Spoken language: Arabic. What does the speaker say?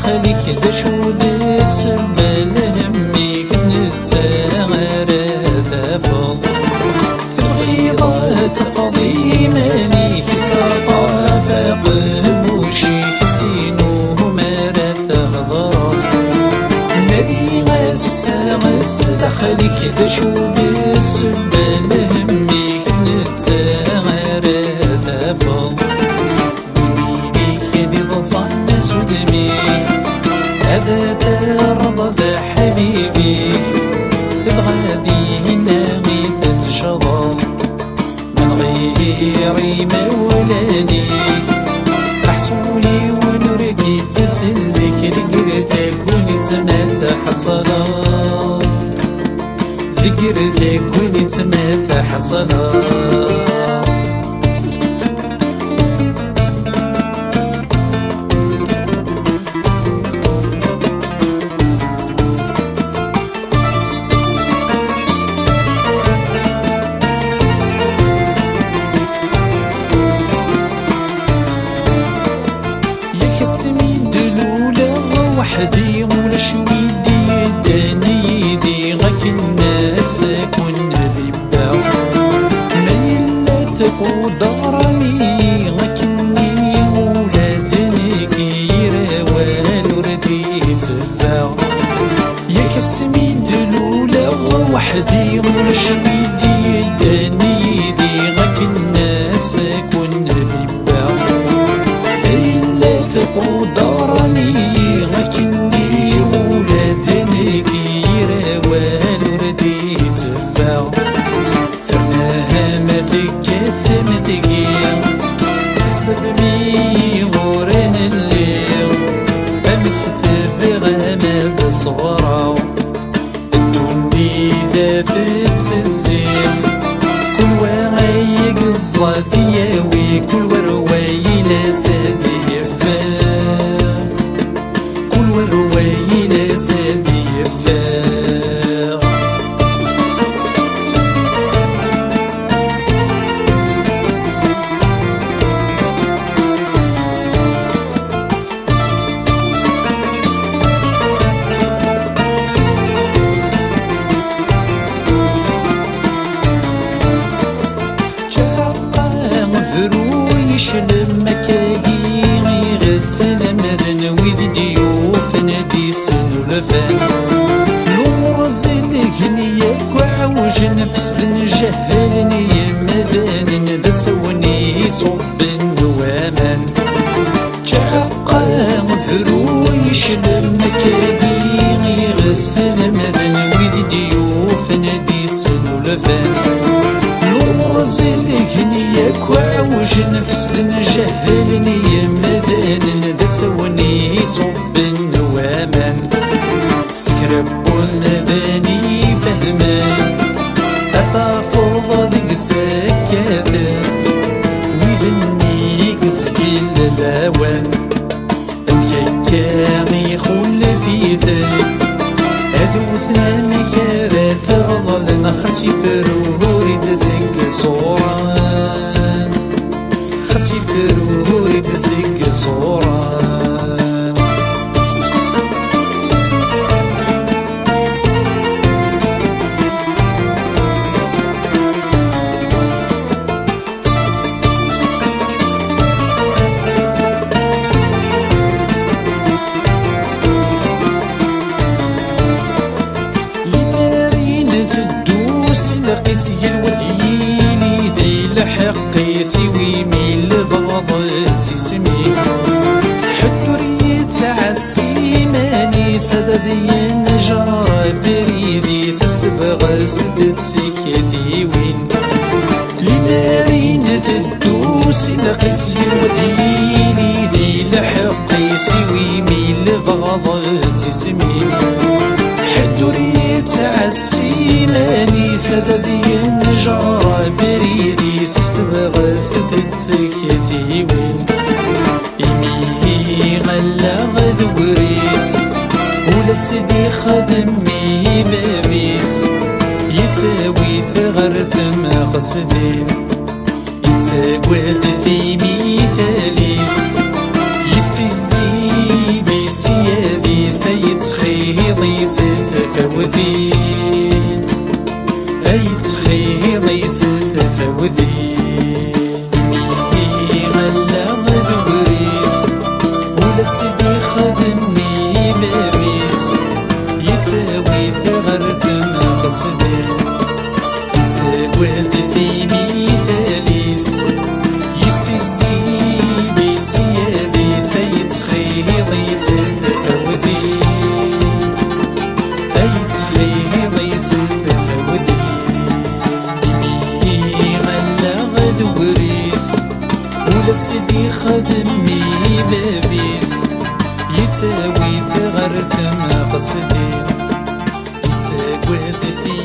دخلك دا شو دسبة لهمي كنتغار دافض ثغيضة تقضي مانيك تطافق بوشيك سينو مرة تهضر نادي غس دخلك دا شو دسبة لهمي كنتغار دافض هذا درض دا حبيبي إذ غادي نامي تتشظى من غيري مولاني أحسولي ونرقي تسلك ذكرتك ونتمثى حصلا ذكرتك ونتمثى حصلا وحدي ولا شويدي داني يدي غاك الناس كنا بيباو ما يلاثق ودارني غاكني ولادنك يراوان وردي تفاو يا كسمي دلولا وحدي ولا شويدي داني يدي غاك الناس كنا بيباو ما يلاثق ودارني صغراو الدني ذافت الزين كل وعي قصة ثياوي كل ورواي ناس ذيفا كل ورواي ناس ذيفا لما كاقي غسل مرن ويد ديوف نادي سنولفان نور زيلك نياك وعوج نفس نجهل نيا مذان ندسوني صب النوامان تعقى مفرويش لما كاقي غسل مرن ويد ديوف نادي سنولفان نور زيلك نياك وعوج نفس نجهلني مذان ندسوني صب النوامان سكرب المذاني فهمان أطافض ذيك سكاثا ويذني قسكيل الاوان أمكاكامي خل في ذاك أذوثنا مكارث ظلنا خسي فروري دسك صوران خسي فروري دسك صوران قيسي الوديني ذي لحقي سوي ميل ضغضتي سمي حدوري تعسي ماني سددي نجار بريدي سستبغى سدتي كذي وين لمارين تدوس لقيسي الوديني ذي لحقي سوي ميل ضغضتي سمي حدوري تعسي ماني سددي نجار بريدي سستبغى ستتكتي وين إمي غلا غدوريس ولا سدي خدمي بابيس يتاوي ثغر ثم قصدين يتاوي ذي مثاليس يسقي الزيبي سيا ولا سيدي خدمي بابيس يتاوي ثغر ثم قصدي يتاوي ذاتي